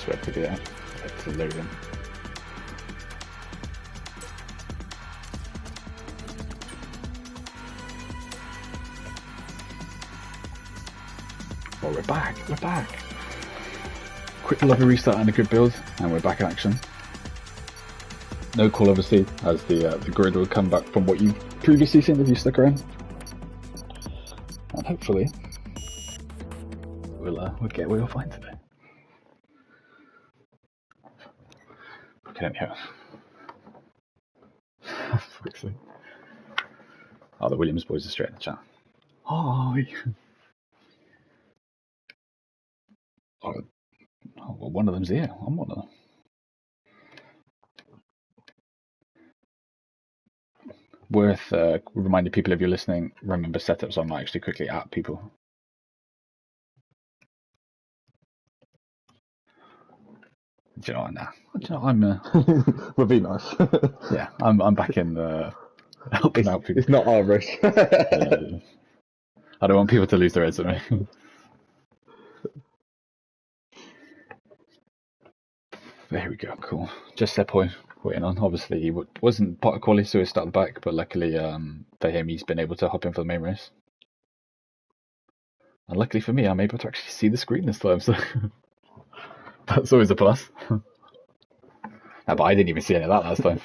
Just wait to do that. Wait to load in. Oh, we're back. We're back. Quick lovely restart and a good build, and we're back in action. No call, obviously, as the grid will come back from what you've previously seen if you stuck around. And hopefully, we'll get where you'll find today. Okay, anyhow. Oh, the Williams boys are straight in the chat. Hi. Oh, well, one of them's here. I'm one of them. Worth reminding people, if you're listening, remember setups on not actually quickly at people. Do you know what? Nah. Do you know, I'm. Would be nice. Yeah, I'm back in helping out people. It's not our rush. Yeah. I don't want people to lose their heads on me. There we go. Cool. Just that point. Waiting on. Obviously, he wasn't part of quality, so he started back. But luckily, for him, he's been able to hop in for the main race. And luckily for me, I'm able to actually see the screen this time. So that's always a plus. No, but I didn't even see any of that last time.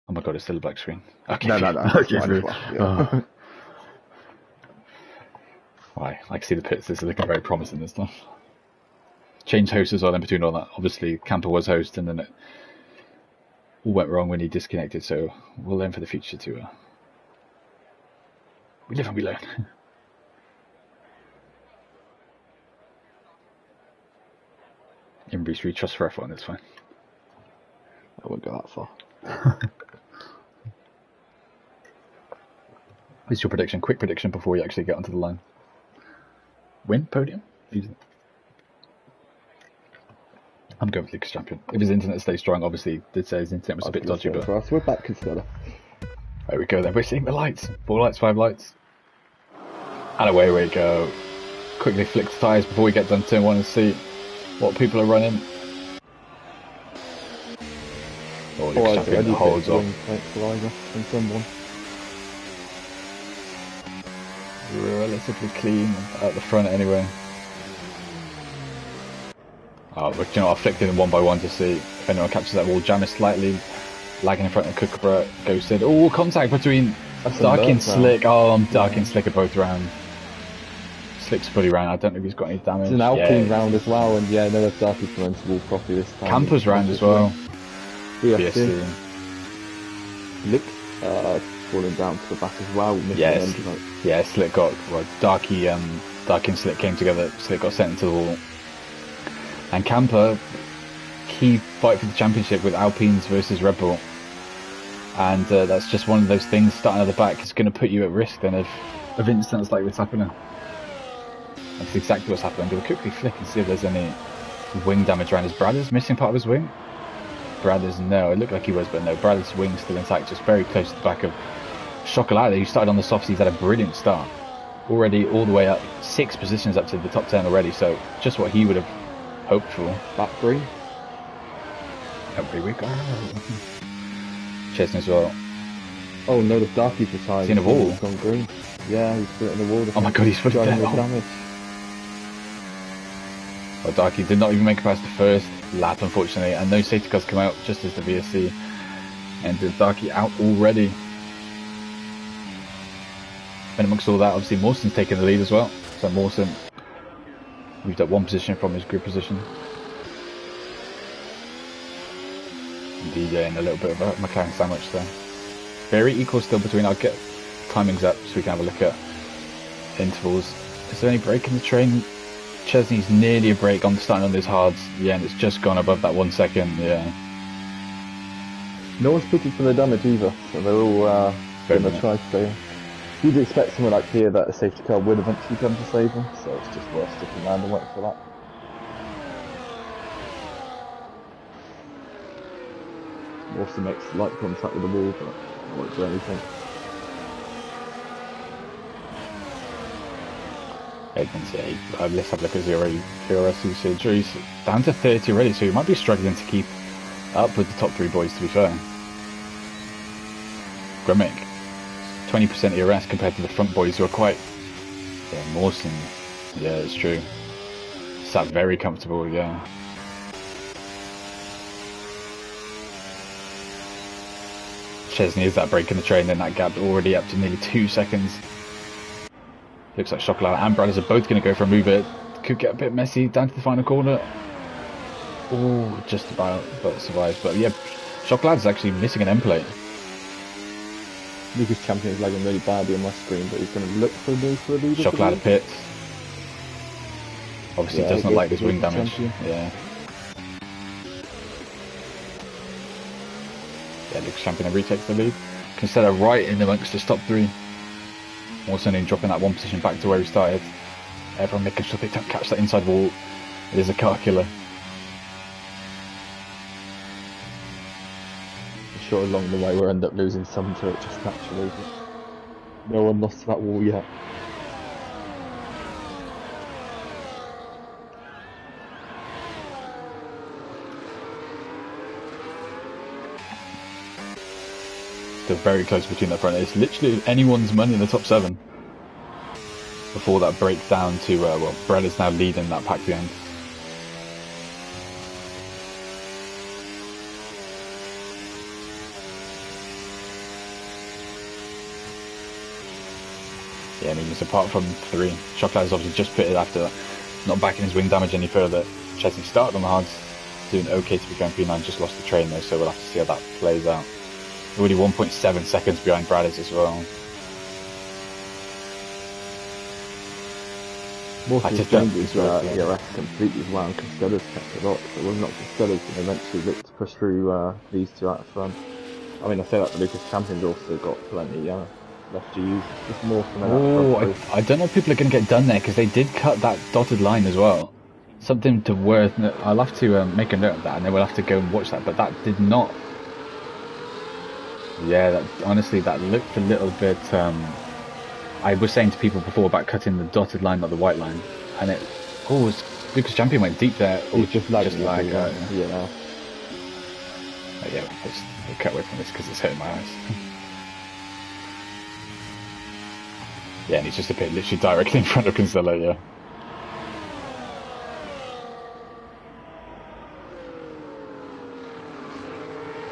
Oh my god, it's still a black screen. Okay. No. Okay. Yeah. Right, I can see the pits. This is looking very promising this time. Changed hosts as well in between all that. Obviously, Camper was host, and then it all went wrong when he disconnected. So we'll learn for the future to. We live and we learn. Embrace trust for F1. That's fine. I won't go that far. What's your prediction? Quick prediction before we actually get onto the line. Win? Podium? Easy. I'm going for League champion. If his internet stays strong, obviously, did say his internet was a bit dodgy, but... For us. We're back, Constella. There we go then. We're seeing the lights. 4 lights, 5 lights. And away we go. Quickly flick the tyres before we get done turn 1 and see what people are running. Oh, League champion holds off. Relatively clean at the front anyway. Oh, but you know, I flicked in one by one to see if anyone catches that wall. Jam is slightly lagging in front of Kookaburra. Ghosted. Oh, contact between Dark and Slick. Oh, Dark and Slick are both round. Slick's fully round. I don't know if he's got any damage. It's an Alpine round as well, and yeah, no, Darky's going to wall properly this time. Camper's round as well. BSC. Lick falling down to the back as well. Yes. Yeah, Slick got Dark and Slick came together. Slick got sent into the wall. And Camper, key fight for the championship with Alpines versus Red Bull. And that's just one of those things, starting at the back is going to put you at risk then of incidents like this happening. That's exactly what's happening. I'm going to quickly flick and see if there's any wing damage around his Bradders. Missing part of his wing? Bradders, no. It looked like he was, but no. Bradders' wing's still intact, just very close to the back of Chocolate, who started on the softs. He's had a brilliant start. Already all the way up, 6 positions up to the top 10 already, so just what he would have hoped for. Back green. Every week. Chesney as well. Oh no, the Darky's retired. He's in a wall. He's gone green. Yeah, he's put it in the wall. Oh my god, he's fully dead. Damage. Well, Darky did not even make it past the first lap, unfortunately, and no safety cars come out just as the VSC ended. Darky out already. And amongst all that, obviously Mawson's taking the lead as well. So Mawson moved up 1 position from his grid position. DJ in a little bit of a McLaren sandwich there. Very equal still between. I'll get timings up so we can have a look at intervals. Is there any break in the train? Chesney's nearly a break on starting on those hards. Yeah, and it's just gone above that 1 second. Yeah. No one's picking for the damage either, so they're all going to try to stay. You'd expect somewhere like here that a safety car would eventually come to save them, so it's just worth sticking around and waiting for that. Also makes light contact with the wall, but I won't do anything. Edmonds, yeah, let's have a look at zero PRS usage. He's down to 30 already, so he might be struggling to keep up with the top 3 boys, to be fair. Gremick, 20% ERS compared to the front boys who are quite, yeah, Mawson, yeah, it's true. Sat very comfortable, yeah. Chesney is that break in the train, and that gap already up to nearly 2 seconds. Looks like Chocolat and Brothers are both going to go for a move. It could get a bit messy down to the final corner. Oh, just about, but survives. But yeah, Chocolat's actually missing an end plate. Lucas Champion is lagging really badly on my screen, but he's going to look for a move for a leader. Chocolat pits. Obviously, does not like this wing damage. Champion. Yeah. Yeah, Lucas Champion retakes the lead. Constella right in amongst the top 3. Also dropping that 1 position back to where he started. Everyone making sure they don't catch that inside wall. It is a car killer. I'm sure along the way we'll end up losing some to it just naturally. But no one lost that wall yet. Still very close between the front. It's literally anyone's money in the top 7. Before that break down to, well, Brett is now leading that pack behind. Yeah, I mean, it's apart from 3. Chocolat is obviously just pitted after not backing his wing damage any further. Chesney started on the hards, doing okay to be going P9, just lost the train though, so we'll have to see how that plays out. Already 1.7 seconds behind Bradders as well. Most of the changes were ERS completely as well, and Constella's kept a lot, so whether or not Constella's going to eventually look to push through these 2 out front. I mean, I say that the Lucas Champion's also got plenty left to use. Just more from I don't know if people are going to get done there, because they did cut that dotted line as well. Something to worth. I'll have to make a note of that, and then we'll have to go and watch that, but that did not. Yeah, honestly, that looked a little bit. I was saying to people before about cutting the dotted line, not the white line, and it. Oh, Lucas Champion went deep there. He's just lagging. Yeah. Yeah. Oh, yeah, we'll cut away from this because it's hurting my eyes. Yeah, and he's just appeared literally directly in front of Constella. Yeah.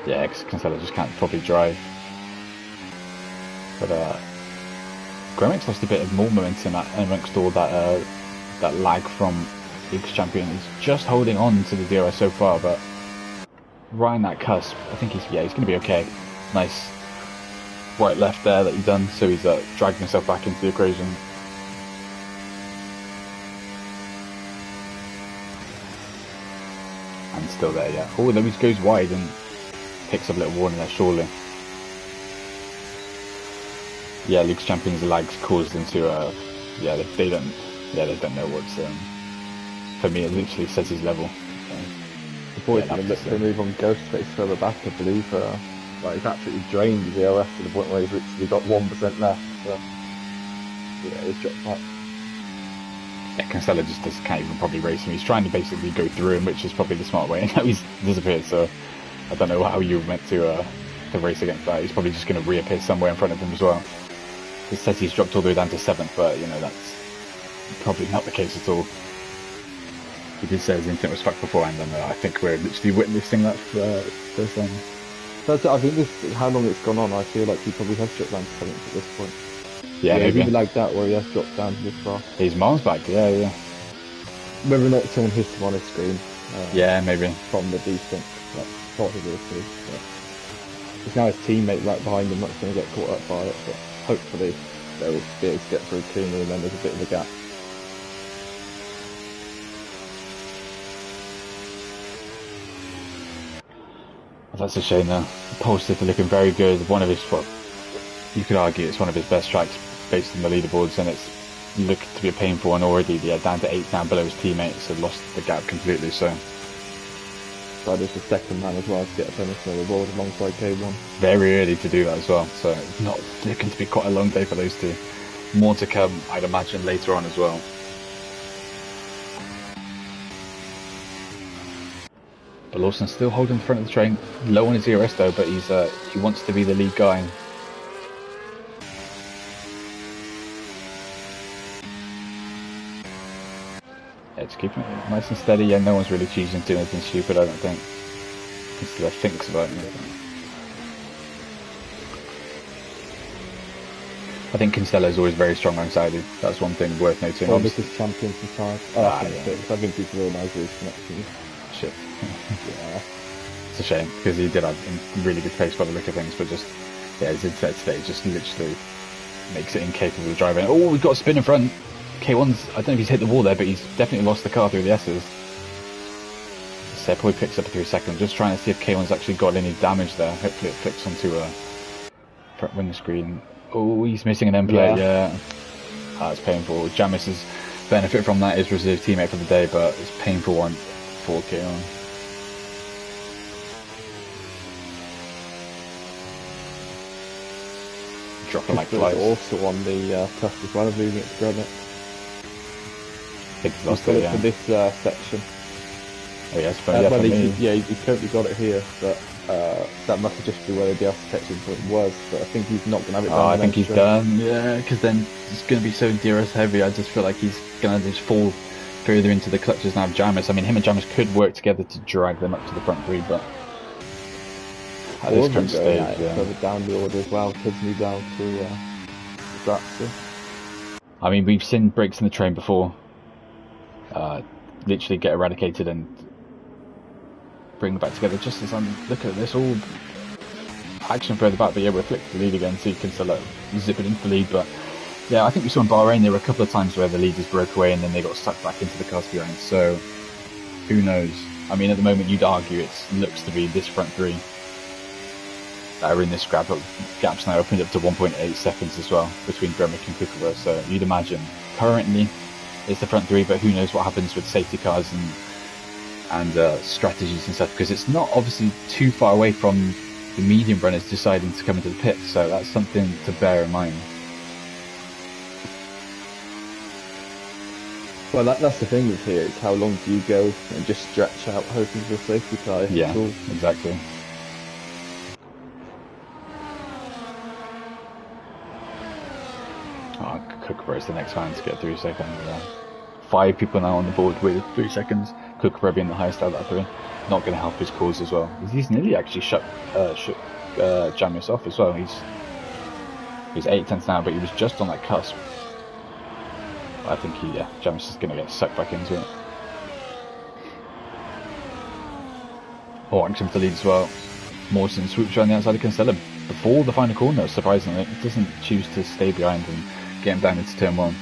Yeah, because Constella just can't probably drive. But Gremick's lost a bit of more momentum amongst all that that lag from Lucas Champion. He's just holding on to the DRS so far, but right in that cusp, I think he's going to be okay. Nice right left there that he's done, so he's dragging himself back into the equation. And still there, yeah. Oh, then he goes wide and picks up a little warning there, surely. Yeah, Lucas Champion's lags caused them to, yeah, they don't know what's, for me it literally says his level. The boys going to look to move on Ghostface further back, I believe. Like, he's absolutely drained his EOS to the point where he's literally got 1% left. So, yeah, he's dropped back. Yeah, Constella just can't even probably race him. He's trying to basically go through him, which is probably the smart way, and now he's disappeared, so I don't know how you were meant to race against that. He's probably just going to reappear somewhere in front of him as well. It says he's dropped all the way down to 7th, but, you know, that's probably not the case at all. He did say his internet was fucked beforehand, and I think we're literally witnessing that first time. That's, I think this, how long it's gone on, I feel like he probably has dropped down to 7th at this point. Yeah, maybe. He's like that where he has dropped down this far. He's miles back, yeah. Whether or not someone hits him on his screen. Yeah, maybe. From the decent possibility. It's now his teammate right behind him that's going to get caught up by it, but hopefully they'll be able to get through cleanly, and then there's a bit of a gap. That's a shame though. Posted for looking very good. One of his, well, you could argue it's one of his best tracks based on the leaderboards, and it's looked to be a painful one already. Yeah, down to 8 down below his teammates, have lost the gap completely. So that is the second man as well to get a penalty reward alongside K1. Very early to do that as well, so it's not looking to be quite a long day for those two. More to come, I'd imagine, later on as well. But Lawson's still holding the front of the train, low on his ERS though, but he wants to be the lead guy. Yeah, just keeping it nice and steady. Yeah, no one's really choosing to do anything stupid, I don't think. Instead thinks about it. I think Constella is always very strong onside. That's one thing worth noting. Well, this is champions inside. I think he's realised his connection. Shit. Yeah. It's a shame, because he did have really good pace by the look of things, but just, yeah, as it said today, just literally makes it incapable of driving. Oh, we've got a spin in front. K1's, I don't know if he's hit the wall there, but he's definitely lost the car through the S's. Seb probably picks up a 3 second. Just trying to see if K1's actually got any damage there. Hopefully it flicks onto a front windscreen. Oh, he's missing an end plate, yeah. That's painful. Jamis' benefit from that is reserve teammate for the day, but it's a painful one for K1. Dropping like flies. Also on the cusp as well of losing it to Gremick. He's lost it, yeah. For this section. Oh yes, but he's currently got it here, but that must have just been where the section point was. But I think he's not going to have it done. Oh, I think he's done. Yeah, because then it's going to be so DRS heavy. I just feel like he's going to just fall further into the clutches now of Jamis. I mean, him and Jamis could work together to drag them up to the front three, but at this current stage, further down the order as well, kids move down to Bratster. I mean, we've seen breaks in the train before. Literally get eradicated and bring it back together. Just as I'm looking at this, all action further back, but yeah, we're flicked the lead again, so you can still zip it into the lead. But yeah, I think we saw in Bahrain there were a couple of times where the leaders broke away and then they got sucked back into the cars behind. So who knows? I mean, at the moment you'd argue it looks to be this front three that are in this scrap. Gap's now opened up to 1.8 seconds as well between Gremick and Kukova. So you'd imagine currently it's the front three, but who knows what happens with safety cars and strategies and stuff, because it's not obviously too far away from the medium runners deciding to come into the pit, so that's something to bear in mind. Well, that's the thing with here, it's how long do you go and just stretch out hoping for a safety car. Yeah, exactly. Oh, Kukova is the next man to get 3 seconds. 5 people now on the board with 3 seconds. Kukova being the highest out of that 3. Not going to help his cause as well. He's nearly actually shut Jamis off as well. He's 8 tenths now, but he was just on that cusp. I think Jamis is going to get sucked back into it. Oh, action for the lead as well. Mawson swoops around the outside of Constella before the final corner, surprisingly. It doesn't choose to stay behind and get him down into turn 1.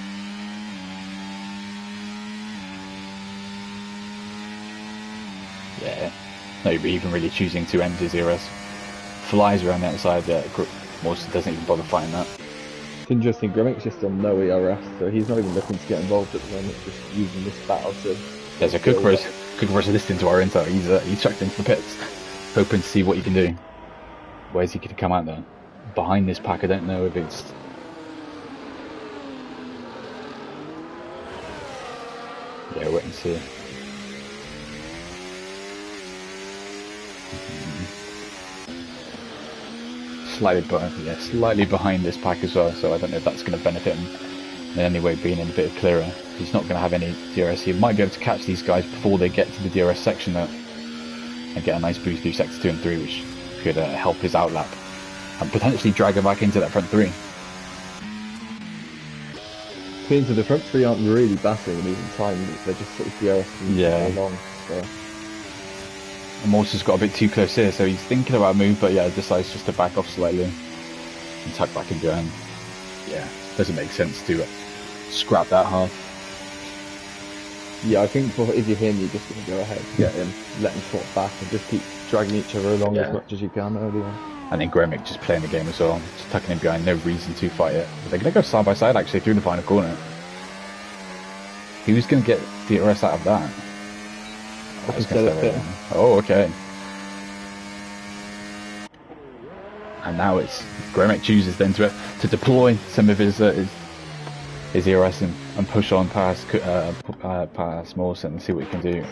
Yeah, not even really choosing to end his ERS. Flies around the outside, Mawson doesn't even bother fighting that. It's interesting, Gremick's just on no ERS, so he's not even looking to get involved at the moment, just using this battle to... Yeah, so Kukova's listening to our intel. He's chucked into the pits, hoping to see what he can do. Where's he going to come out there? Behind this pack, I don't know if it's... Yeah, wait and see. Slightly behind this pack as well, so I don't know if that's going to benefit him in any way, being in a bit clearer. He's not going to have any DRS. He might be able to catch these guys before they get to the DRS section though, and get a nice boost through sector 2 and 3, which could help his outlap and potentially drag him back into that front 3. Teams of the front 3 aren't really battling and losing time, they're just sort of DRS along. So. And Morse's got a bit too close here, so he's thinking about a move, but yeah, decides just to back off slightly and tuck back in behind. Yeah, doesn't make sense to scrap that half. Yeah, I think if you're him, you're just going to go ahead, get him, let him swap back, and just keep dragging each other along as much as you can early on. And then Gremick just playing the game as well, just tucking him behind, no reason to fight it. They're going to go side by side actually through the final corner. Who's going to get the DRS out of that? Oh, okay. And now it's Gremick chooses then to deploy some of his ERS and push on past Mawson and see what he can do.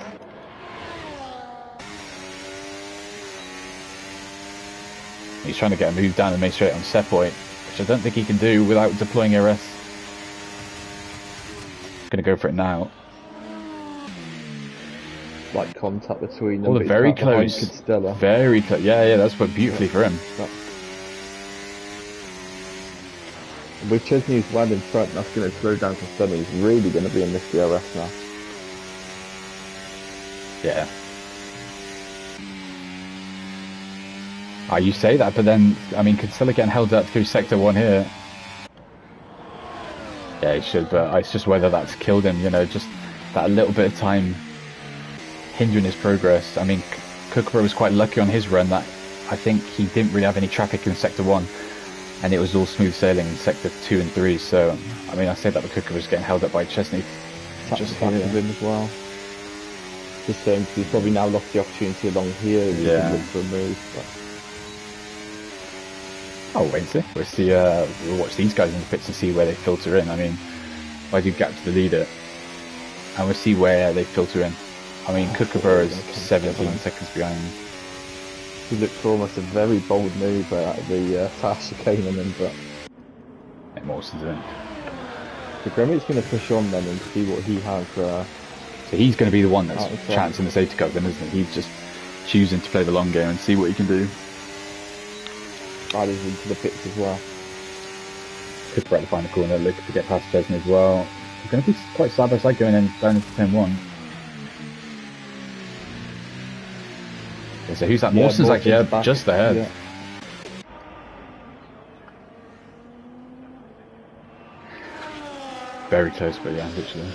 He's trying to get a move down and make straight on Sepoy, which I don't think he can do without deploying RS. Gonna go for it now. Like contact between them. Oh, they're very close. Constella. Very close. Yeah, that's worked beautifully for him. With Chesney's right in front, that's going to slow down Constella. He's really going to be in this DRS now. Yeah. You say that, but then, I mean, Constella getting held up through Sector 1 here. Yeah, he should, but it's just whether that's killed him, you know, just that little bit of time hindering his progress. I mean, Kookaburra was quite lucky on his run that I think he didn't really have any traffic in Sector 1, and it was all smooth sailing in Sector 2 and 3, so, I mean, I say that, but Kookaburra's getting held up by Chesney. Just back of him as well. Just saying, he's probably now lost the opportunity along here, and he can look for a move, but... Oh, wait and see. We'll watch these guys in the pits and see where they filter in. I mean, I do gap to the leader, and we'll see where they filter in. I mean, Kookaburra is 17 seconds behind. He looked for almost a very bold move out of the fast chicane on him, but... Yeah, Mawson's in. So Gremick's going to push on then and see what he has. So he's going to be the one that's chancing the safety car then, isn't he? He's just choosing to play the long game and see what he can do. Riders into the pits as well. Cooper at the final corner, looking to get past Chesney as well. He's going to be quite side by side going in down into turn 1. Okay, so who's that? Mawson's like, just ahead. Yeah. Very close, but yeah, literally.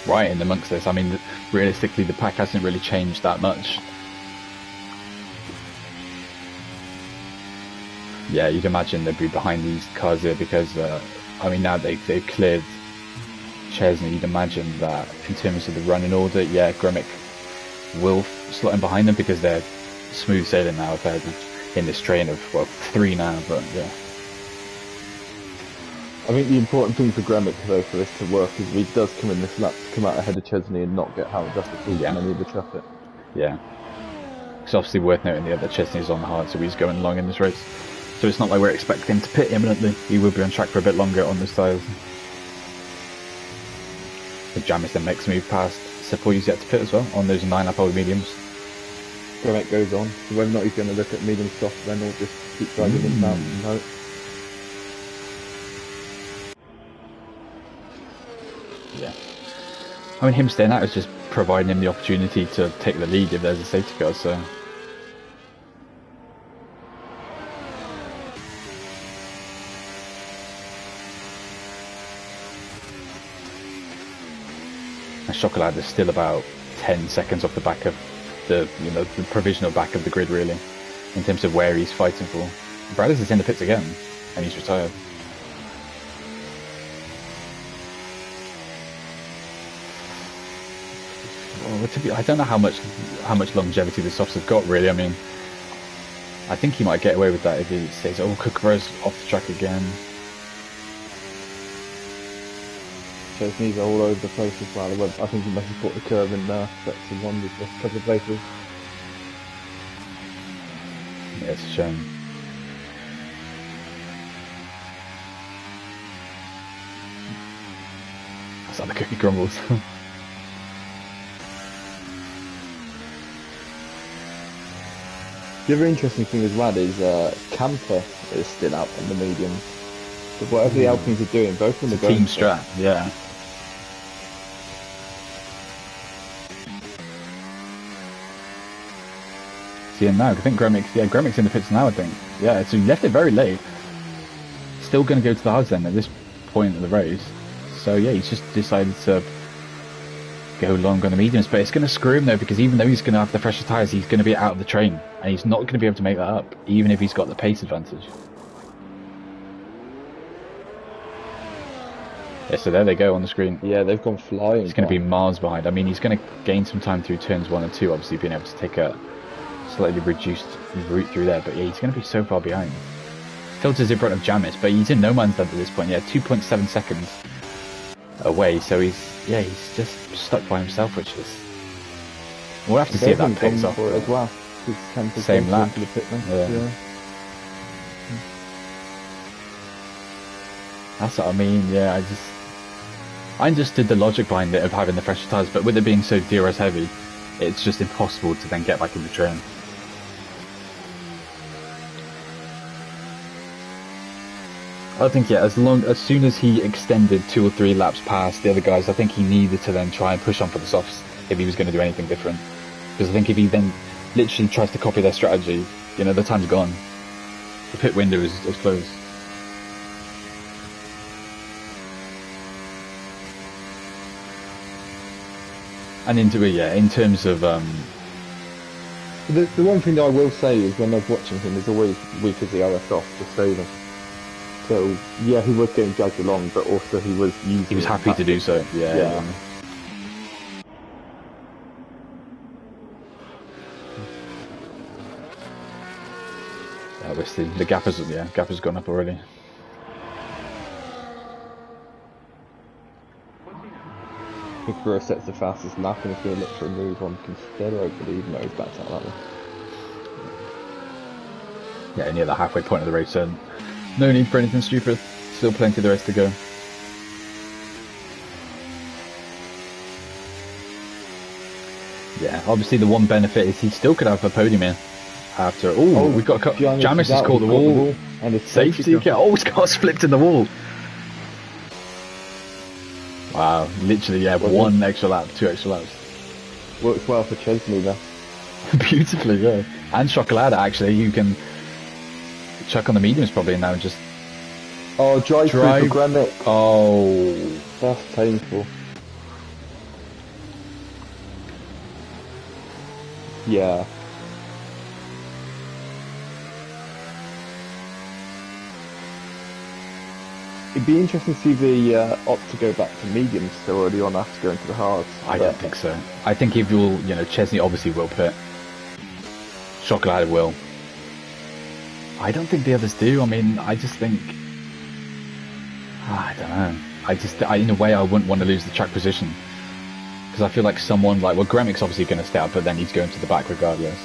Right in amongst this. I mean, realistically, the pack hasn't really changed that much. Yeah, you'd imagine they'd be behind these cars here because, I mean, now they've cleared Chesney. You'd imagine that in terms of the running order, yeah, Gremick will slot in behind them because they're smooth sailing now. They're in this train of, well, 3 now, but yeah. I think the important thing for Gremick, though, for this to work is if he does come in this lap to come out ahead of Chesney and not get hammered up at all in any of the traffic. Yeah. It's obviously worth noting the other Chesney's on hard, so he's going long in this race. So it's not like we're expecting him to pit imminently. He will be on track for a bit longer on this tyres. The Jamis then makes a move past Sepoy's yet to pit as well on those 9-lap-old mediums. Gremick goes on. So whether or not he's going to look at medium soft then or just keep driving him down and hope. Yeah. I mean, him staying out is just providing him the opportunity to take the lead if there's a safety car, so... Chocolate is still about 10 seconds off the back of the, the provisional back of the grid, really, in terms of where he's fighting for. Brothers is in the pits again, and he's retired. Well, I don't know how much longevity the softs have got, really. I mean, I think he might get away with that if he says, "Oh, Kookaburra's off the track again." Chesney's all over the place as well. I think he must have put the curve in there. Sector 1 with a couple of places. Yeah, it's a shame. That's how the cookie crumbles. The other interesting thing as well is Camper is still out on the mediums. So whatever the Alpines are doing, both of them are going team strat, yeah. See him now. I think Gremick's in the pits now, I think. Yeah, so he left it very late. Still going to go to the hards then at this point of the race. So yeah, he's just decided to go long on the mediums, but it's going to screw him though, because even though he's going to have the fresher tyres, he's going to be out of the train, and he's not going to be able to make that up, even if he's got the pace advantage. Yeah, so there they go on the screen. Yeah, they've gone flying. He's going to be miles behind. I mean, he's going to gain some time through turns 1 and 2, obviously being able to take a slightly reduced route through there, but yeah, he's going to be so far behind. Filters in front of Jamis, but he's in no man's land at this point. Yeah, 2.7 seconds away, so he's just stuck by himself, which is We'll have to see if that pays off. For it as well. Same lap. The pit lane. Yeah. That's what I mean. Yeah, I understood the logic behind it of having the fresher tyres, but with it being so DRS heavy, it's just impossible to then get back in the train. I think, yeah, as soon as he extended 2 or 3 laps past the other guys, I think he needed to then try and push on for the softs if he was going to do anything different. Because I think if he then literally tries to copy their strategy, you know, the time's gone. The pit window is closed. And in terms of the one thing that I will say is when I was watching him, he's always weak as the RS off, just over. So yeah, he was getting dragged along, but also he was using. He was happy to do so. Yeah. Yeah, we're still, the gap has gone up already. Kikura sets the fastest lap and is going to look for a move on Constella, I believe. No, he's backed out that one. Yeah, near the halfway point of the race, so no need for anything stupid. Still plenty of the rest to go. Yeah, obviously the one benefit is he still could have a podium in after. Oh, we've got Jamis has caught the wall. And a safety car. Oh, his car's flipped in the wall. Wow, literally, yeah, 1 extra lap, 2 extra laps. Works well for Chesney there. Beautifully, yeah. And Chocolata, actually, you can chuck on the mediums probably now and just... Oh, drive through for Gremick. Oh. That's painful. Yeah. It'd be interesting to see the opt to go back to mediums so early on after going to the hards. I don't think so. I think if you'll, Chesney obviously will pit. Chocolate will. I don't think the others do. I mean, I just think... I don't know. In a way, I wouldn't want to lose the track position. Because I feel like someone like... Well, Gremick's obviously going to stay out, but then he's going to the back regardless.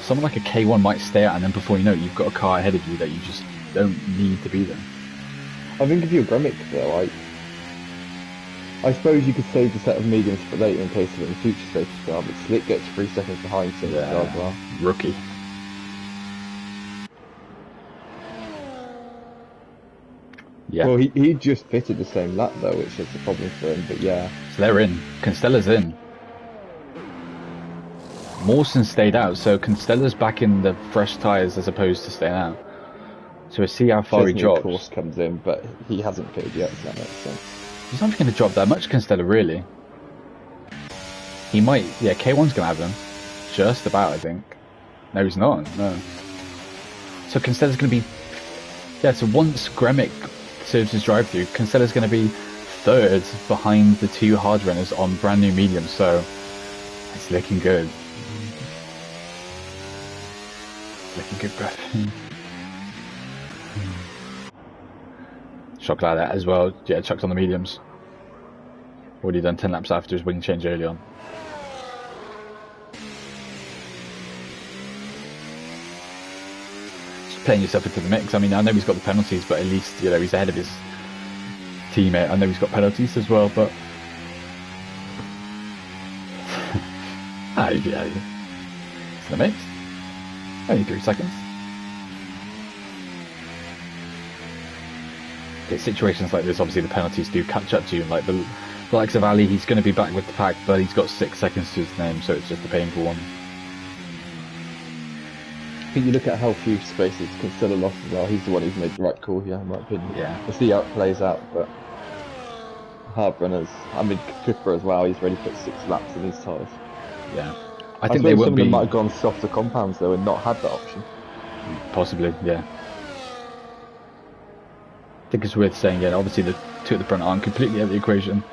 Someone like a K1 might stay out, and then before you know it, you've got a car ahead of you that you just don't need to be there. I think if you're Gremick though, I suppose you could save the set of mediums for later in case of it in future safety car, but Slick gets 3 seconds behind safety car as well. Rookie. Yeah. Well, he just fitted the same lap though, which is the problem for him, but yeah. So they're in. Constella's in. Mawson stayed out, so Constella's back in the fresh tyres as opposed to staying out. So we'll see how far Chesney, he drops. Of course, comes in, but he hasn't pitted yet, so that makes sense. He's not going to drop that much, Constella, really. He might, yeah, K1's going to have him. Just about, I think. No, he's not, no. So Constella's going to be... Yeah, so once Gremick serves his drive-through, Constella's going to be 3rd behind the 2 hard runners on brand new mediums, so it's looking good. It's looking good, Brett. Shock like that as well. Yeah, chucked on the mediums. Already done 10 laps after his wing change early on. Just playing yourself into the mix. I mean, I know he's got the penalties, but at least, he's ahead of his teammate. I know he's got penalties as well, but... yeah. It's the mix. Only 3 seconds. Okay, situations like this, obviously the penalties do catch up to you. Like the likes of Ali, he's going to be back with the pack, but he's got 6 seconds to his name, so it's just a painful one. I think you look at how few spaces Constella lost as well. He's the one who's made the right call here, in my opinion. Yeah. We'll see how it plays out, but hard runners. I mean, Cooper as well. He's already put 6 laps in his tyres. Yeah. I think they will some of be. them might have gone softer compounds though and not had that option. Possibly, yeah. I think it's worth saying, yeah, obviously the 2 at the front aren't completely out of the equation.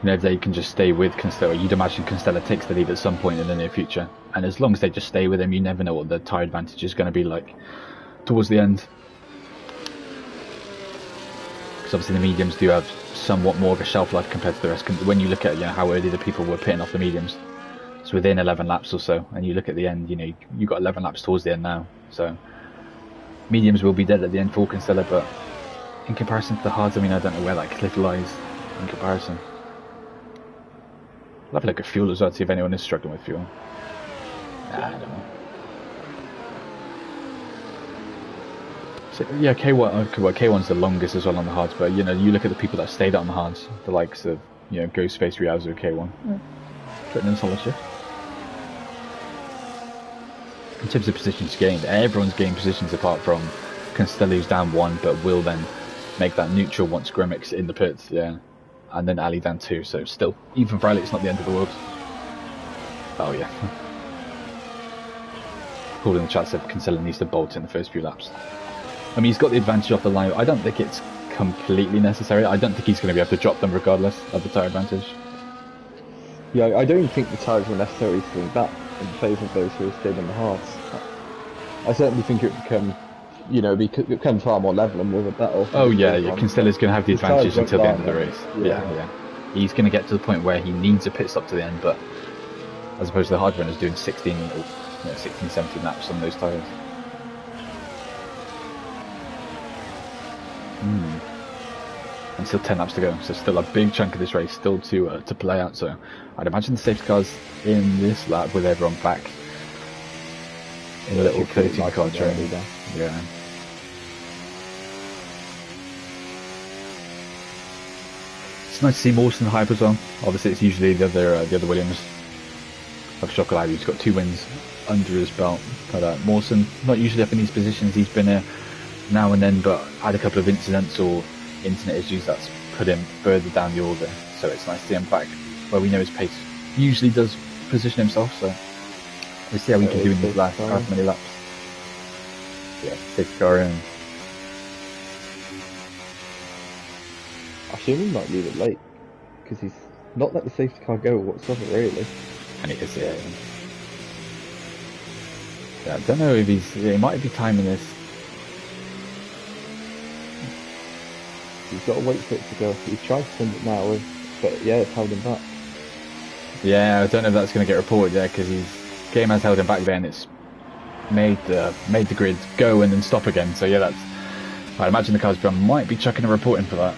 If they can just stay with Constella, you'd imagine Constella takes the lead at some point in the near future. And as long as they just stay with him, you never know what the tyre advantage is going to be like towards the end. Because obviously the mediums do have somewhat more of a shelf life compared to the rest. When you look at how early the people were pitting off the mediums, it's that's within 11 laps or so. And you look at the end, you know, you've got 11 laps towards the end now. So mediums will be dead at the end for Constella, but in comparison to the hards, I mean, I don't know where that cliff lies in comparison. I'll have a look at fuel as well to see if anyone is struggling with fuel. Nah, I don't know. So, yeah, K1's the longest as well on the hards, but you know, you look at the people that stayed on the hards, the likes of, you know, Ghostface, Riazzo, K1. Putting in a solid shift. In terms of positions gained, everyone's gained positions apart from Constella, who's down 1, but will then make that neutral once Gremick's in the pits, yeah. And then Ali down 2, so still, even for Ali, it's not the end of the world. Oh yeah. Paul in the chat said Constella needs to bolt in the first few laps. I mean, he's got the advantage off the line. I don't think it's completely necessary. I don't think he's going to be able to drop them regardless of the tyre advantage. Yeah, I don't think the tyres will necessarily swing back in favour of those who have stayed on the hards. I certainly think it would become, you know, become far more level and more of a battle. Oh yeah, yeah. Constella's going to have the advantage until the end of the race. Yeah. He's going to get to the point where he needs a pit stop to the end, but as opposed to the hard runners doing 16, 17 laps on those tyres. And still 10 laps to go, so still a big chunk of this race still to play out. So I'd imagine the safety cars in this lap with everyone back in a little 13 car train. Yeah. It's nice to see Mawson hype as well. Obviously, it's usually the other Williams of Chocolate who's got 2 wins under his belt. But Mawson, not usually up in these positions. He's been here now and then, but had a couple of incidents or internet issues that's put him further down the order. So it's nice to see him back where we know his pace usually does position himself. So we'll see how we can do in these last half many laps. Yeah, safety car in. I assume he might leave it late because he's not let the safety car go whatsoever, really. And it is, yeah. I don't know if he might be timing this. He's got to wait for it to go. He's tried to send it now, but yeah, it's held him back. Yeah, I don't know if that's going to get reported yet because his game has held him back there and it's made the grid go and then stop again. So yeah, I'd imagine the car's drum might be chucking a report in for that.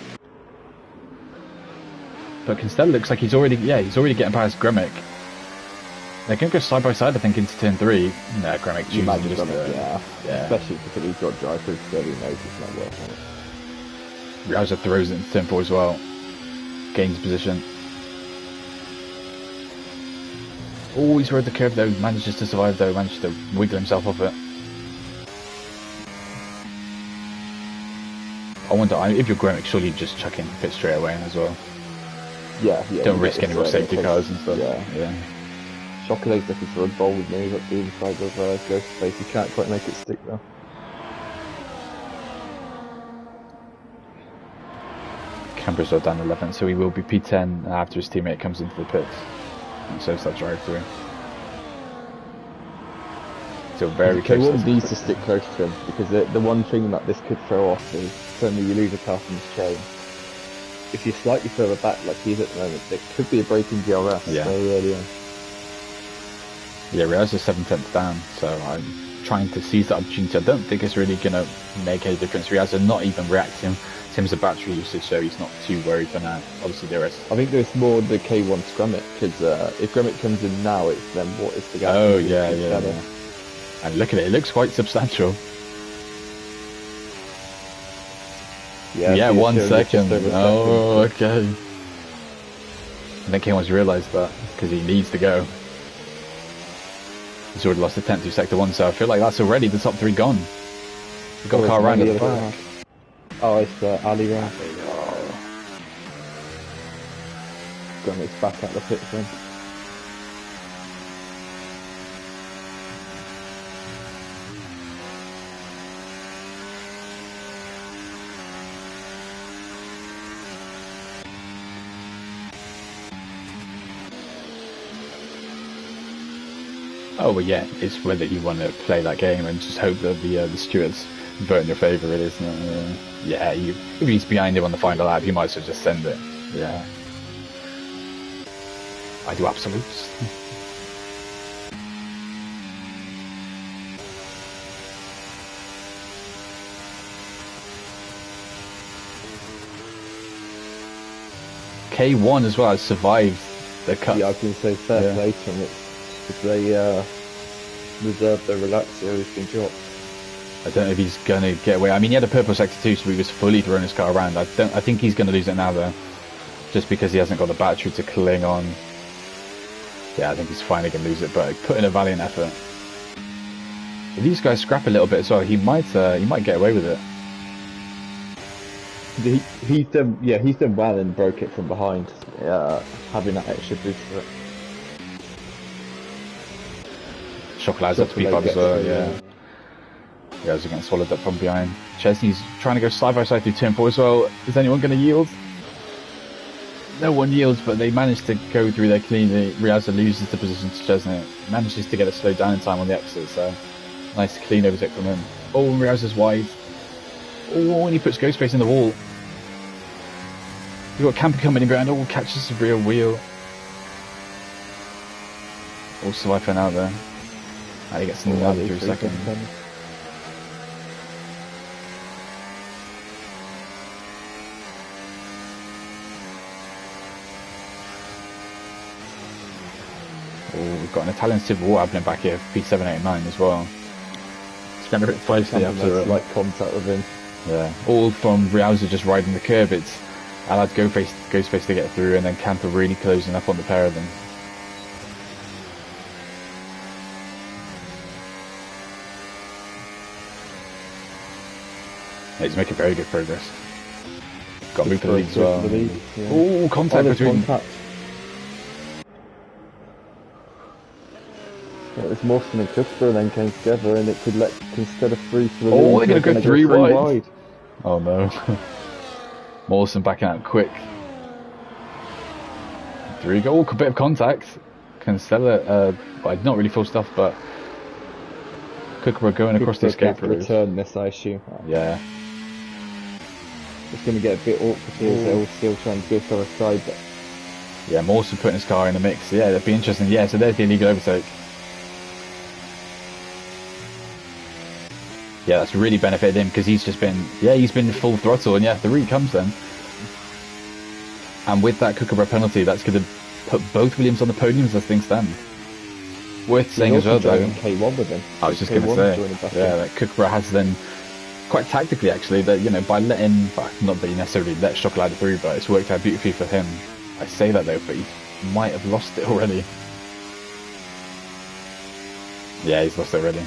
But Constella looks like he's already getting past Gremick. They're going to go side by side, I think, into turn 3. No, Gremick chooses just yeah. Especially because he's got drive through, so he knows it's not working. Riazzo throws it into turn 4 as well. Gains position. Oh, he's rode the curve though, manages to survive though, manages to wiggle himself off it. I wonder, if you're Gremick, surely you just chuck in pit straight away as well. Yeah. Don't risk any more safety cars and stuff. Yeah. Chocolate's looking for a bold move up the inside of Ghostface. He can't quite make it stick though. Camber's all down 11, so he will be P10 after his teammate comes into the pits. And so it's that drive through. Still very close. K1 needs to stick close to him because the one thing that this could throw off is suddenly you lose a car from his chain. If you're slightly further back like he is at the moment, there could be a break in DRS very early on. Yeah, Riazzo's 7/10 down, so I'm trying to seize that opportunity. I don't think it's really going to make any difference. Riazzo not even reacting in terms of battery usage, so he's not too worried for now. Obviously there is. I think there's more the K1 Gremick, because if Gremick comes in now, it's then what is the gap? Oh, yeah. And look at it looks quite substantial. Yeah, 1 second. Oh, okay. I think K1's realised that, because he needs to go. He's already lost the 10th to sector 1, so I feel like that's already the top 3 gone. We've got a car around at the back. Oh, it's Ali round. Gremick's back at the pit then. Oh, well, yeah, it's whether you want to play that game and just hope that the stewards vote in your favour, it isn't it? Yeah, if he's behind him on the final lap, you might as well just send it. Yeah. I do absolutes. K1 as well has survived the cut. Yeah, I was going to say fair play to them. If they reserved their relaxio, he's been dropped. I don't know if he's going to get away. I mean, he had a purple sector too, so he was fully throwing his car around. I think he's going to lose it now, though. Just because he hasn't got the battery to cling on. Yeah, I think he's finally going to lose it, but he put in a valiant effort. If these guys scrap a little bit as well, he might get away with it. He's done well and broke it from behind, having that extra boost to it. Chocolate's up to P5 as well, yeah. Yeah, as getting swallowed up from behind. Chesney's trying to go side by side through turn 4 as well. Is anyone going to yield? No one yields, but they managed to go through there cleanly. Riazza loses the position to Chesney. Manages to get it slowed down in time on the exit, so nice clean overtake from him. Oh, and Riazza's wide. Oh, and he puts Ghostface in the wall. You've got Camper coming in behind. Oh, catches the rear wheel. All survive for now, though. And he gets another 3 seconds. Oh, we've got an Italian Civil War happening back here, P789 as well. It's getting a bit feisty after like contact with him. Yeah, all from Riazza just riding the curb. It's allowed Ghostface to get through, and then Camper really closing up on the pair of them. Yeah, he's making very good progress. Got to move to the lead as well. Yeah. Oh, contact between. It was Mawson and Cuthbert then came together, and it could let Constella free for the lead. Oh, they're going to go three wide. Oh no. Mawson backing out quick. There you go. Oh, a bit of contact. Constella, not really full stuff, but Kookaburra going across the escape route. Return this, I assume. Yeah. It's going to get a bit awkward here, they're all still trying to go for a side, but... Yeah, Mawson putting his car in the mix. Yeah, that'd be interesting. Yeah, so there's the illegal overtake. Yeah, that's really benefited him because he's been full throttle, and yeah, through comes then. And with that Kookaburra penalty, that's going to put both Williams on the podiums as things stand. Worth saying as well, though. K1 with him. I was just going to say, yeah, that Kookaburra has then, quite tactically actually, that by letting, not that he necessarily let Chocolate through, but it's worked out beautifully for him. I say that though, but he might have lost it already. Yeah, he's lost it already.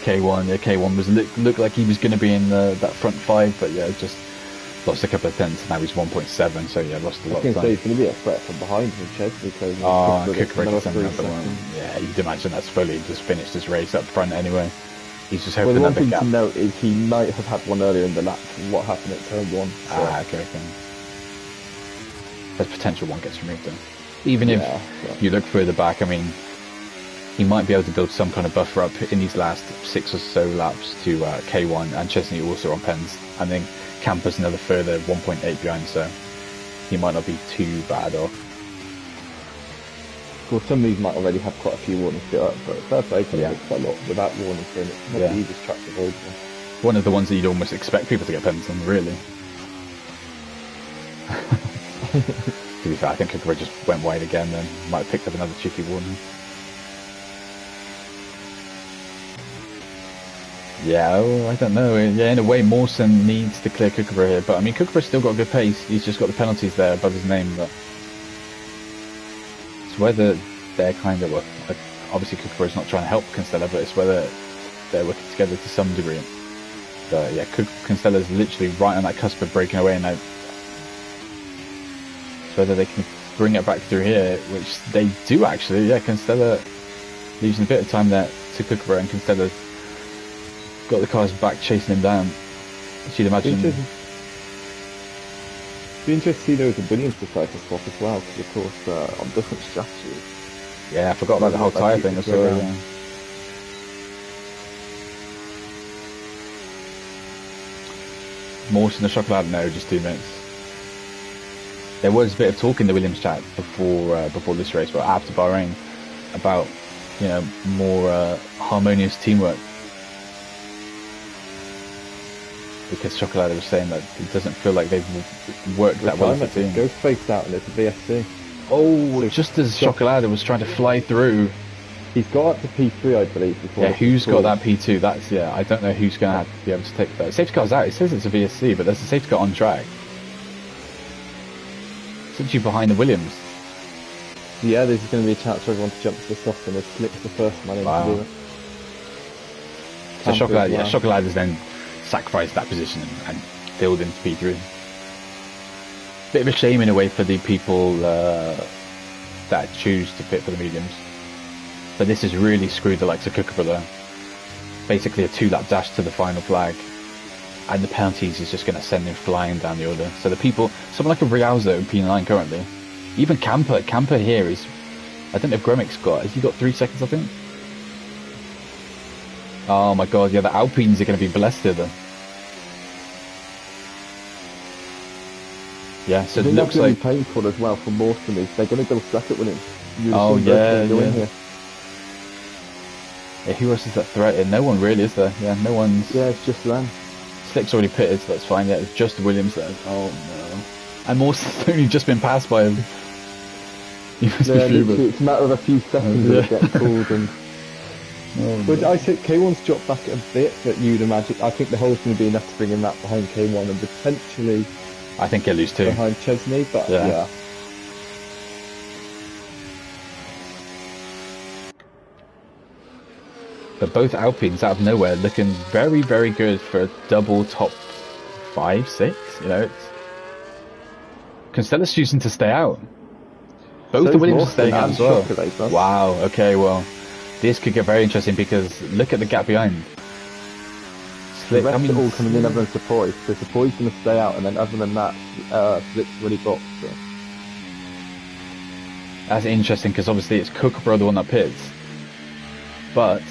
K1 was looked like he was going to be in that front 5, but yeah, just lost a couple of tenths. Now he's 1.7, so yeah, lost a lot of time. He's going to be a threat from behind from Chesney. Kookaburra sending another one. Yeah, you'd imagine that's fully just finished his race up front anyway. He's just hoping that the gap. One thing to note is he might have had one earlier in the lap from what happened at turn 1. So. Okay. There's potential one gets removed then. Even if you look further back, I mean, he might be able to build some kind of buffer up in these last 6 or so laps to K1, and Chesney also on pens. I think Camper's another further 1.8 behind, so he might not be too bad off. Of course, some of these might already have quite a few warnings built up, but fair play to them, quite a lot without warnings, so it's not the easiest track to avoid. One of the ones that you'd almost expect people to get pens on, really. To be fair, I think Kookaburra just went wide again, then might have picked up another cheeky warning. Yeah, I don't know. Yeah, in a way, Mawson needs to clear Kookaburra here, but I mean, Kookaburra's still got good pace. He's just got the penalties there above his name, but it's whether they're kind of, obviously Kookaburra's not trying to help Constella, but it's whether they're working together to some degree. But yeah, Constella's literally right on that cusp of breaking away now. It's whether they can bring it back through here, which they do actually. Yeah, Constella losing a bit of time there to Kookaburra, and Constella's got the cars back chasing him down. You'd imagine. It'd be interesting to see those Williams decide to swap as well, because of course on different strategies. Yeah, I forgot about the whole tyre thing as well. Yeah. Mawson and Chocolate, no, just 2 minutes. There was a bit of talk in the Williams chat before this race, but after Bahrain, about more harmonious teamwork. because Chocolate was saying that it doesn't feel like they've worked that well as a team. Go face out and it's a VSC. Oh, so just as Chocolate was trying to fly through. He's got up to P3, I believe. Before who's got that P2? That's, I don't know who's going to have to be able to take that. Safety car's out. It says it's a VSC, but there's a safety car on track. Since you behind the Williams. Yeah, there's going to be a chance for everyone to jump to the soft and Slick's the first man in to do it. So Chocolate has then sacrificed that position and filled into P3. Bit of a shame in a way for the people that choose to pit for the mediums. But this has really screwed the likes of Kookaburra. Basically a 2-lap dash to the final flag. And the penalties is just going to send him flying down the order. So the people, someone like a Rialzo in P9 currently. Even Camper here is, I don't know if Gremick's has he got 3 seconds I think? Oh my god, yeah, the Alpines are going to be blasted. Yeah, so it looks like... It's going to be painful as well for Mawson. They're going to go second with him. Oh yeah. Yeah, who else is that threatened? No one really, is there? Yeah, no one's... Yeah, it's just them. Slick's already pitted, so that's fine. Yeah, it's just Williams there. Oh no. And Mawson's only just been passed by him. It's a matter of a few seconds of getting called and... But I think K1's dropped back a bit, but you'd imagine... I think the hole's going to be enough to bring him that behind K1 and potentially... I think he'll lose 2. Behind Chesney, but yeah. But both Alpines out of nowhere looking very, very good for a double top 5, 6. You know, it's... Constella's choosing to stay out. Both the Williams are staying out as well. Wow, okay, well, this could get very interesting because look at the gap behind. The rest are all coming in other than Sepoy, so Sepoy's going to stay out, and then other than that, Slick's really boxed. So. That's interesting because obviously it's Kookaburra the one that pits, but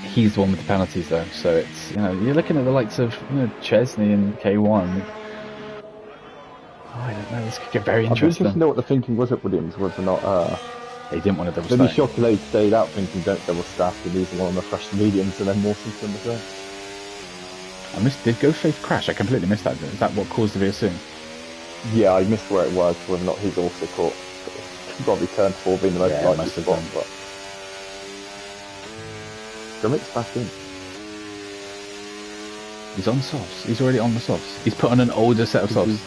he's the one with the penalties though. So it's, you know, you're looking at the likes of, you know, Chesney and K1. Oh, I don't know. This could get very interesting. I'd be interested to know what the thinking was at Williams, whether or not they didn't want to double stack. Maybe Chocolat stayed out thinking don't double stack and leave them on the fresh mediums, and then Mawson's done the same. Did Ghostface crash? I completely missed that. Is that what caused the VSC? Yeah, I missed where it was, whether or not he's also caught. Probably turned 4 being the most likely spot, but... Gremick's back in. He's on softs. He's already on the softs. He's put on an older set of softs.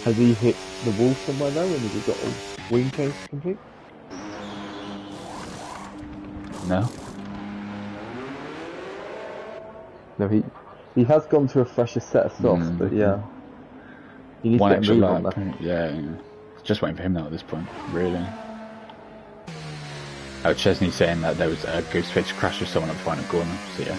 Has he hit the wall somewhere though, and has he got a wing change complete? No. No, he has gone to a fresher set of softs, but yeah. He needs one to get extra a move on lap. that. Yeah. Just waiting for him now at this point, really. Oh, Chesney saying that there was a Ghostface crash with someone at the final corner, so yeah.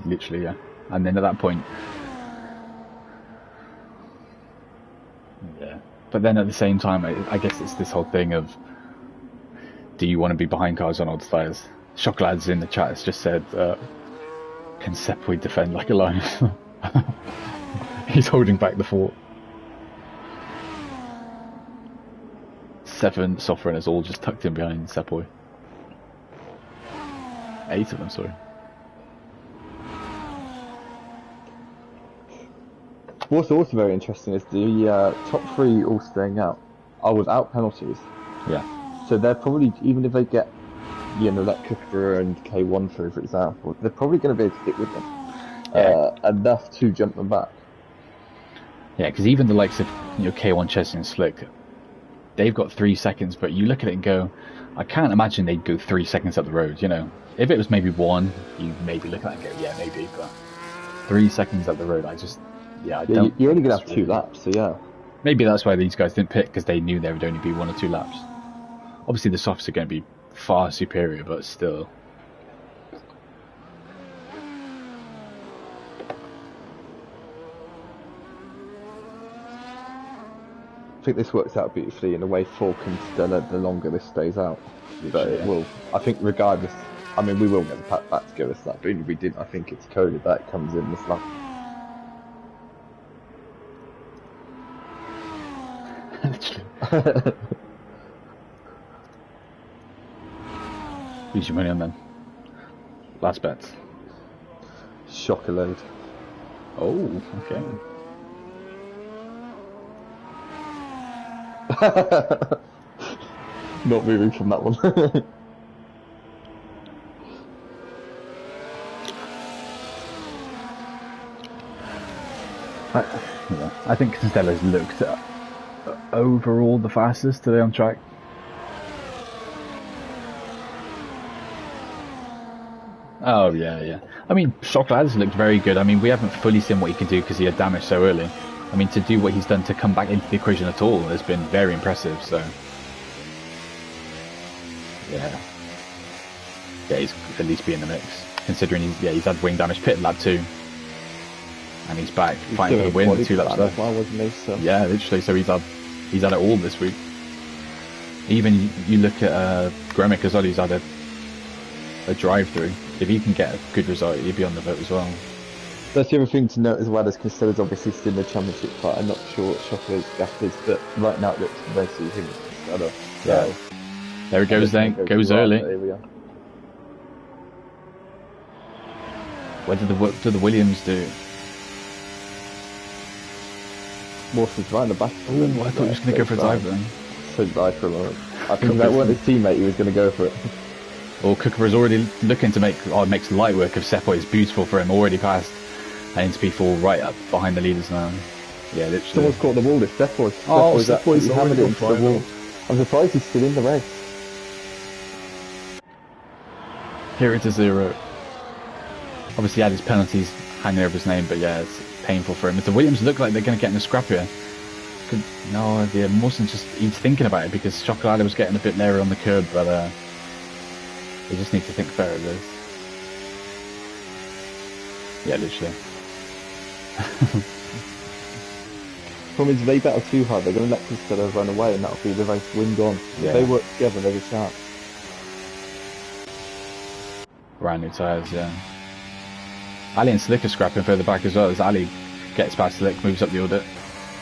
Literally, yeah. And then at that point... Yeah. But then at the same time, I guess it's this whole thing of... Do you want to be behind cars on old tyres? Chocolade's in the chat has just said, can Sepoy defend like a lion? He's holding back the fort. 7 soft runners all just tucked in behind Sepoy. 8 of them, sorry. What's also very interesting is the top 3 all staying out are without penalties. Yeah. So they're probably, even if they get, you know, like Kookaburra and K1 through, for example, they're probably going to be able to stick with them enough to jump them back. Yeah, because even the likes of, you know, K1, Chesney and Slick, they've got 3 seconds, but you look at it and go, I can't imagine they'd go 3 seconds up the road, you know. If it was maybe 1, you maybe look at it and go, yeah, maybe, but 3 seconds up the road, I don't... You're only going to have 2 laps, so yeah. Maybe that's why these guys didn't pit, because they knew there would only be 1 or 2 laps. Obviously the softs are going to be far superior, but still. I think this works out beautifully in a way for Constella the longer this stays out. But it will, I think regardless, I mean we will get the pack back to give us that, but even if we didn't, I think it's coded that it comes in this lap. literally. Who's your money on then? Last bet. Chocolate. Oh, okay. Not moving from that one. I think Constella's looked overall the fastest today on track. Oh yeah. I mean, Chocolat has looked very good. I mean, we haven't fully seen what he can do because he had damage so early. I mean, to do what he's done to come back into the equation at all has been very impressive. So yeah, he's at least be in the mix. Considering he's had wing damage pit lap 2. And he's back fighting for the win with 2 laps left. Yeah, literally. So he's had it all this week. Even you look at Gremick as well. He's had a drive-through. If he can get a good result, he'd be on the vote as well. That's the other thing to note as well, is Constella's obviously still in the championship fight. I'm not sure what Chocolate's gap is, but right now it looks basically him and Constella. Yeah. There it goes then. Goes early. Here we are. What did the Williams do? Mawson's right in the back. Oh, I thought he was going to go for a dive then. So dive for a moment. I think that wasn't his teammate, he was going to go for it. Well, Kookaburra's already looking to makes light work of Seppo. It's beautiful for him, already passed. And to be fall right up behind the leaders now. Yeah, literally. Someone's caught the wall, it's Seppo. Seppo's hammered it into the wall. I'm surprised he's still in the race. Here it's a 0. Obviously he had his penalties hanging over his name, but yeah, it's painful for him. If the Williams look like they're going to get in a scrap here. No idea. Mawson's he's thinking about it because Chocolate was getting a bit leery on the curb, but they just need to think fair of this. Yeah, literally. Problem is, if they battle too hard, they're going to let Constella run away, and that'll be the race win gone. Yeah. If they work together, there's a chance. Brand new tyres, yeah. Ali and Slick are scrapping further back as well, as Ali gets past Slick, moves up the order.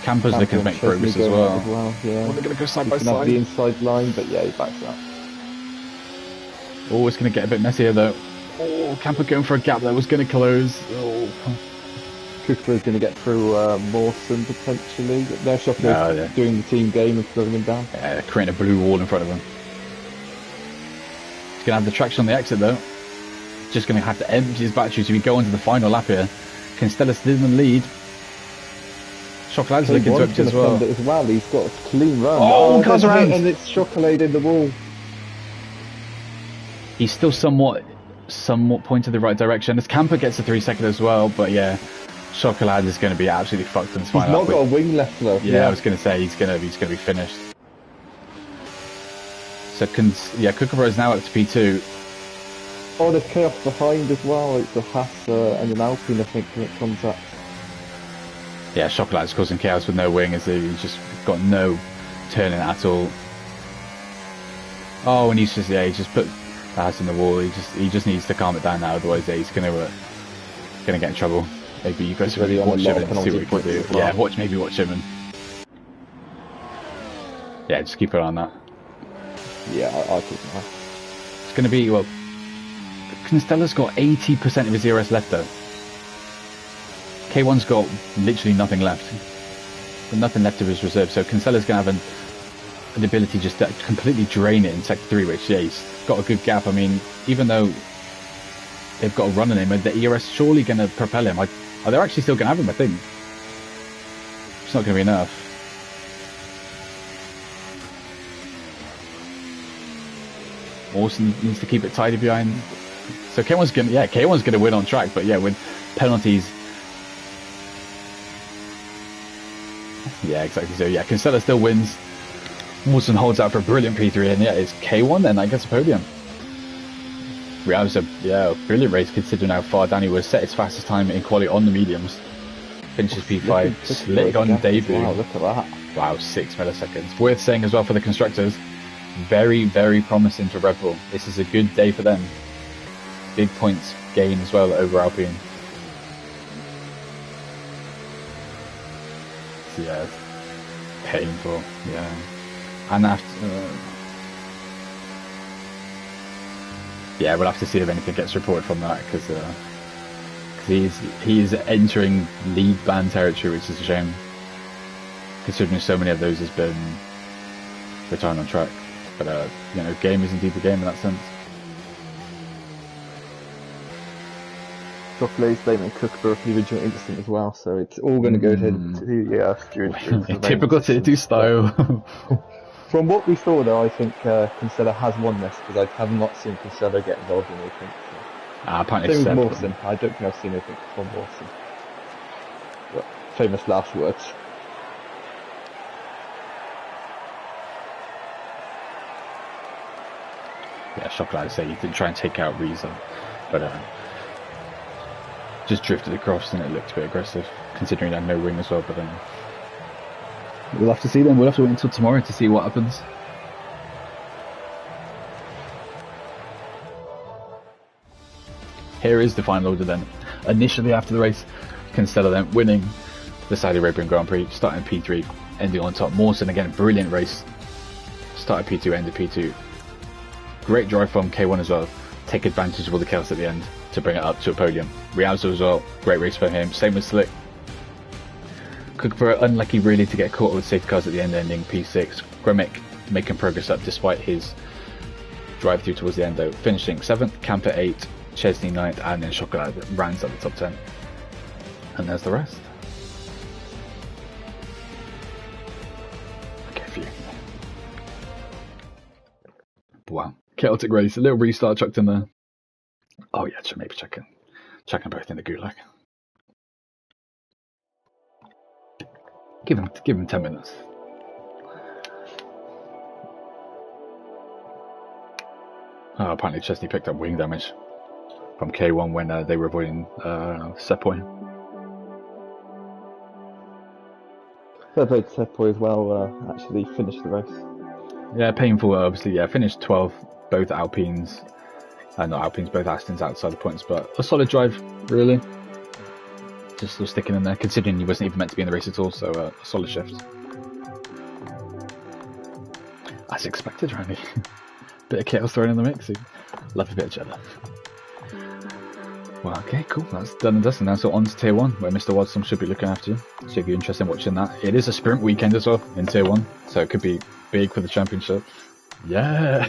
Camper's looking to make progress as well. Yeah. Well, they're going to go side by side. side. The inside line, but yeah, he backs up. Oh, it's going to get a bit messier though. Oh, Camper going for a gap that was going to close. Oh. Kookaburra's going to get through Mawson potentially. Their Chocolate doing the team game and slowing him down. Yeah, creating a blue wall in front of him. He's going to have the traction on the exit though. Just going to have to empty his batteries if we go into the final lap here. Constella still in the lead. Chocolate's looking to empty as well. He's got a clean run. Oh, comes around. And it's Chocolate in the wall. He's still somewhat pointed the right direction. As Camper gets a 3-second as well, but yeah, Chocolate is going to be absolutely fucked in this final. He's not got a wing left though. Yeah, I was going to say he's going to be finished. So Kookaburra is now up to P2. Oh, there's chaos behind as well. It's a Haas and an Alpine, I think, in contact. Yeah, Chocolate's causing chaos with no wing, as he's just got no turning at all. Oh, and he just put the house in the wall. He just needs to calm it down now, otherwise he's gonna get in trouble. Maybe you guys really watch him and see what he can do. Well. Yeah, watch him and yeah, just keep it on that. Yeah, I'll keep it on. It's gonna be Constella's got 80% of his ERS left though. K1's got literally nothing left. Nothing left of his reserve, so Constella's going to have an ability just to completely drain it in Sector 3, which, yeah, he's got a good gap. I mean, even though they've got a run on him, the ERS surely going to propel him. They're actually still going to have him, I think. It's not going to be enough. Mawson needs to keep it tidy behind. So K1's going to win on track, but yeah, with penalties. Yeah, exactly. So yeah, Constella still wins. Mawson holds out for a brilliant P3, and yeah, it's K1 then that gets a podium. That was a brilliant race considering how far Danny was. Set his fastest time in quality on the mediums. Finishes P5. Slick on debut. Wow, look at that. Wow, 6 milliseconds. Worth saying as well for the constructors. Very, very promising for Red Bull. This is a good day for them. Big points gain as well over Alpine. So yeah, painful, yeah. And after, yeah, we'll have to see if anything gets reported from that, because he's entering league ban territory, which is a shame, considering so many of those has been return on track. But you know, game is indeed the game in that sense. Chocolate's blaming Kookaburra for the original incident as well, so it's all going to go to the jurisprudence. Typical Tier2 style. From what we saw, though, I think Constella has won this, because I have not seen Constella get involved in anything. So. Apparently Same with Mawson. I don't think I've seen anything from Mawson. But famous last words. Yeah, Chocolate, I'd say he did try and take out Reza, but just drifted across and it looked a bit aggressive, considering he had no wing as well. But we'll have to see then. We'll have to wait until tomorrow to see what happens. Here is the final order then. Initially after the race, Constella then winning the Saudi Arabian Grand Prix, starting P3, ending on top. Mawson again, brilliant race. Started P2, ended P2. Great drive from K1 as well. Take advantage of all the chaos at the end to bring it up to a podium. Rialzo as well, great race for him. Same with Slick. Kookaburra unlucky really to get caught with safety cars at the end, ending P6. Gremick making progress up despite his drive through towards the end though. Finishing 7th, Camper 8, Chesney 9th, and then Chocolat rounds up the top 10. And there's the rest. Okay, a few. Wow. Chaotic race, a little restart chucked in there. Oh yeah, maybe chucking both in the gulag. Give him 10 minutes. Oh, apparently Chesney picked up wing damage from K1 when they were avoiding Sepoy. Fair play to Sepoy as well, actually finished the race. Yeah, painful obviously, yeah, finished 12th, both Alpines, not Alpines, both Astons outside the points, but a solid drive, really. Just still sticking in there, considering he wasn't even meant to be in the race at all, so a solid shift. As expected, Randy. Bit of chaos thrown in the mix. Love a bit of Jeddah. Well, okay, cool. That's done and dusted now. So on to Tier 1, where Mr. Wadsome should be looking after you. So if you're interested in watching that, it is a sprint weekend as well in Tier 1, so it could be big for the championship. Yeah.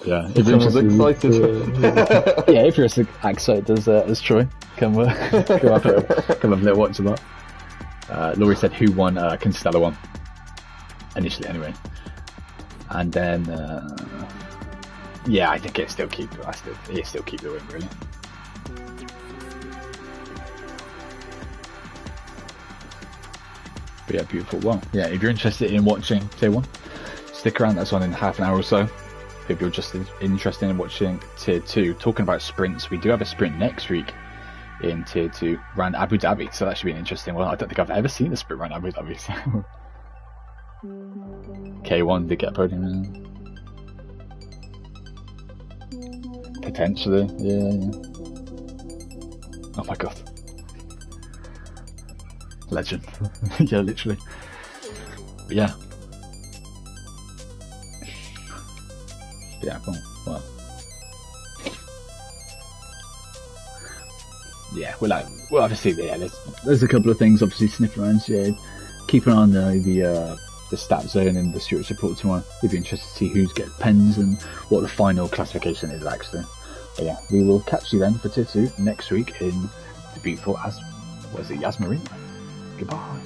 Yeah. If you're excited. Yeah, if you're as excited as Troy, come have a little watch of that. Laurie said who won Constella won initially anyway, and then yeah, I think it still keep the win really. But yeah, beautiful. Well, yeah, if you're interested in watching Tier 1, stick around. That's on in half an hour or so. If you're just interested in watching Tier 2, talking about sprints, we do have a sprint next week in Tier 2 around Abu Dhabi, so that should be an interesting one. I don't think I've ever seen a sprint around Abu Dhabi. So. K1 did get a podium. Potentially, yeah. Oh my god. Legend. Yeah, literally. But yeah. Yeah, well. Yeah, we'll obviously, yeah, there's a couple of things obviously sniffing around, so yeah, keep an eye on the stat zone and the stewards report tomorrow if you're interested to see who's getting pens and what the final classification is actually. But yeah, we will catch you then for Tier 2 next week in the beautiful Yas Marina. Goodbye.